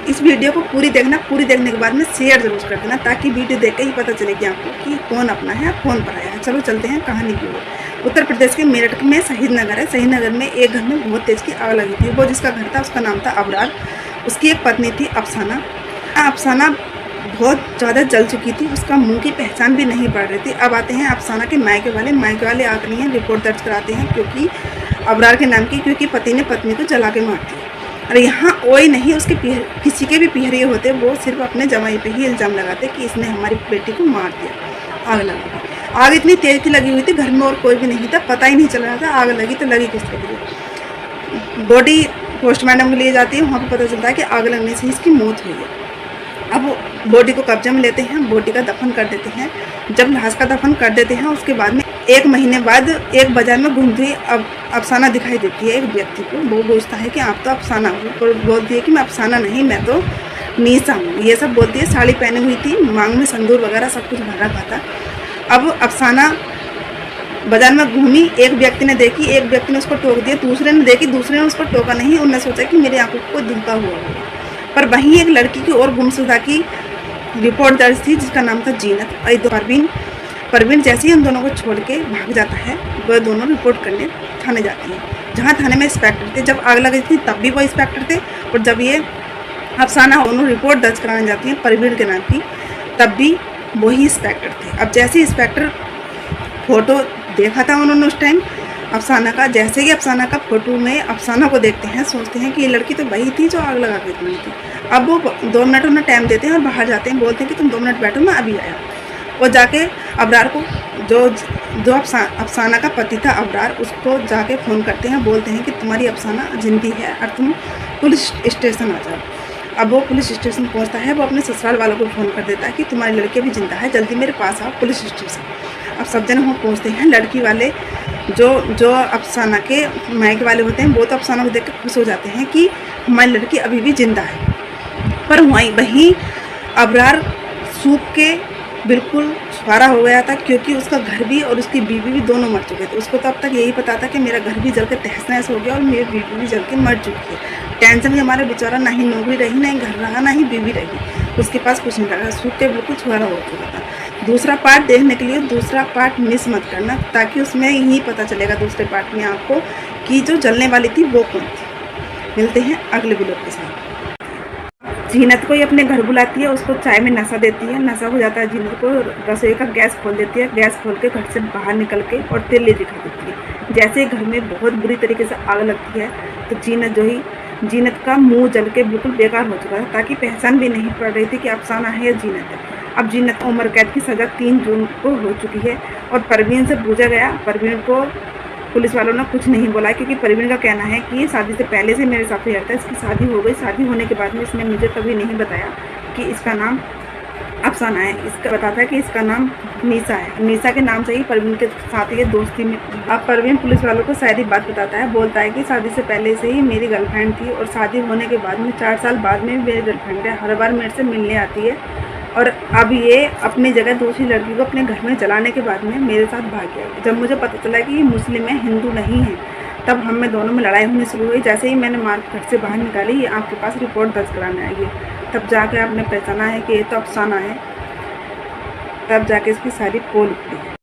इस वीडियो को पूरी देखना, पूरी देखने के बाद में शेयर जरूर कर देना, ताकि वीडियो देख के ही पता चलेगी आपको कि कौन अपना है कौन पराया है। चलो चलते हैं कहानी की ओर। उत्तर प्रदेश के मेरठ में शहीद नगर है। शहीद नगर में एक घर में बहुत तेज की आग लगी थी। वो जिसका घर था उसका नाम था अबरार। उसकी एक पत्नी थी अफसाना। अफसाना बहुत ज़्यादा जल चुकी थी, उसका मुंह की पहचान भी नहीं पड़ रही थी। अब आते हैं अफसाना के मायके वाले आकर नहीं है, रिपोर्ट दर्ज कराते हैं क्योंकि अबरार के नाम की, क्योंकि पति ने पत्नी को जला के मार दिया। अरे यहाँ कोई नहीं, उसके किसी के भी पीहरिए होते, वो सिर्फ अपने जमाई पे ही इल्ज़ाम लगाते कि इसने हमारी बेटी को मार दिया। आग लगी, आग इतनी तेज की लगी हुई थी, घर में और कोई भी नहीं था, पता ही नहीं चल रहा था आग लगी तो लगी किसके लिए। बॉडी पोस्टमार्टम के लिए जाती है, वहाँ पर पता चलता है कि आग लगने से इसकी मौत हुई है। अब बॉडी को कब्जे में लेते हैं, बॉडी का दफन कर देते हैं। जब लाश का दफन कर देते हैं उसके बाद में 1 महीने बाद एक बाजार में घूमती हुई अफसाना दिखाई देती है एक व्यक्ति को। वो पूछता है कि आप तो अफसाना हो, और बोलती है कि मैं अफसाना नहीं, मैं तो नीसा हूँ। ये सब बोलती है। साड़ी पहनी हुई थी, मांग में सिंदूर वगैरह सब कुछ भर रखा था। अब अफसाना बाजार में घूमी, एक व्यक्ति ने देखी, एक व्यक्ति ने उसको टोक दिया, दूसरे ने देखी, दूसरे ने उसको टोका नहीं। उन्होंने सोचा कि मेरी आंखों को धोखा हुआ होगा। पर वहीं एक लड़की की और गुमशुदा की रिपोर्ट दर्ज थी जिसका नाम था जीनत। परवीन जैसे ही उन दोनों को छोड़ के भाग जाता है, वह दोनों रिपोर्ट करने थाने जाती हैं, जहाँ थाने में इंस्पेक्टर थे। जब आग लगी थी तब भी वो इंस्पेक्टर थे, और जब ये अफसाना दोनों रिपोर्ट दर्ज कराने जाती हैं परवीन के नाम की, तब भी वही इंस्पेक्टर थे। अब जैसे इंस्पेक्टर फोटो देखा था उन्होंने उस टाइम अफसाना का, जैसे ही अफसाना का फोटो में अफसाना को देखते हैं, सोचते हैं कि ये लड़की तो वही थी जो आग लगा के गई थी। अब वो 2 मिनट उन्हें टाइम देते हैं और बाहर जाते हैं, बोलते हैं कि तुम 2 मिनट बैठो, मैं अभी आया। और जाके अबरार को, जो अफसाना का पति था अबरार, उसको जाके फ़ोन करते हैं, बोलते हैं कि तुम्हारी अफसाना जिंदी है और तुम पुलिस स्टेशन आ जाओ। अब वो पुलिस स्टेशन पहुंचता है, वो अपने ससुराल वालों को फ़ोन कर देता है कि तुम्हारी लड़की भी जिंदा है, जल्दी मेरे पास आओ पुलिस स्टेशन। अब सब जन वहाँ पहुँचते हैं। लड़की वाले जो अफसाना के मायके वाले होते हैं, वो तो अफसाना को देख कर खुश हो जाते हैं कि हमारी लड़की अभी भी जिंदा है। पर वहीं अबरार सूख के बिल्कुल छुआरा हो गया था, क्योंकि उसका घर भी और उसकी बीवी भी दोनों मर चुके थे। उसको तो अब तक यही पता था कि मेरा घर भी जल के तहस नहस हो गया और मेरी बीवी भी जल के मर चुकी है। टेंशन में हमारा बेचारा, ना ही नौकरी रही, ना ही घर रहा, ना ही बीवी रही, उसके पास कुछ नहीं रहा, सूख के बिल्कुल छुआरा हो चुका था। दूसरा पार्ट देखने के लिए दूसरा पार्ट मिस मत करना, ताकि उसमें यही पता चलेगा दूसरे पार्ट में आपको कि जो जलने वाली थी वो कौन थी। मिलते हैं अगले वीडियो के साथ। जीनत को ही अपने घर बुलाती है, उसको चाय में नशा देती है, नशा हो जाता है जीनत को, रसोई का गैस खोल देती है, गैस खोल के घर से बाहर निकल के और तेल दिखा देती है। जैसे ही घर में बहुत बुरी तरीके से आग लगती है तो जीनत का मुंह जल के बिल्कुल बेकार हो चुका था, ताकि पहचान भी नहीं पड़ रही थी कि अफसाना है या जीनत है। अब जीनत को उम्र कैद की सज़ा 3 जून को हो चुकी है, और परवीन से पूछा गया, परवीन को पुलिस वालों ने कुछ नहीं बोला, क्योंकि परवीन का कहना है कि शादी से पहले से मेरे साथ रहता है, इसकी शादी हो गई, शादी होने के बाद में इसने मुझे कभी नहीं बताया कि इसका नाम अफसाना है। इसका बताता है कि इसका नाम नीसा है, नीसा के नाम से ही परवीन के साथ ये दोस्ती में। अब परवीन पुलिस वालों को सारी बात बताता है, बोलता है कि शादी से पहले से ही मेरी गर्लफ्रेंड थी, और शादी होने के बाद में 4 साल बाद में मेरी गर्लफ्रेंड है, हर बार मेरे से मिलने आती है, और अब ये अपनी जगह दूसरी लड़की को अपने घर में जलाने के बाद में मेरे साथ भाग गया। जब मुझे पता चला कि ये मुस्लिम है, हिंदू नहीं है, तब हम में दोनों में लड़ाई होनी शुरू हुई। जैसे ही मैंने मार घर से बाहर निकाली, ये आपके पास रिपोर्ट दर्ज कराने आई है, तब जाके आपने पहचाना है कि ये तो अफसाना है, तब जाके इसकी सारी पोल उठती है।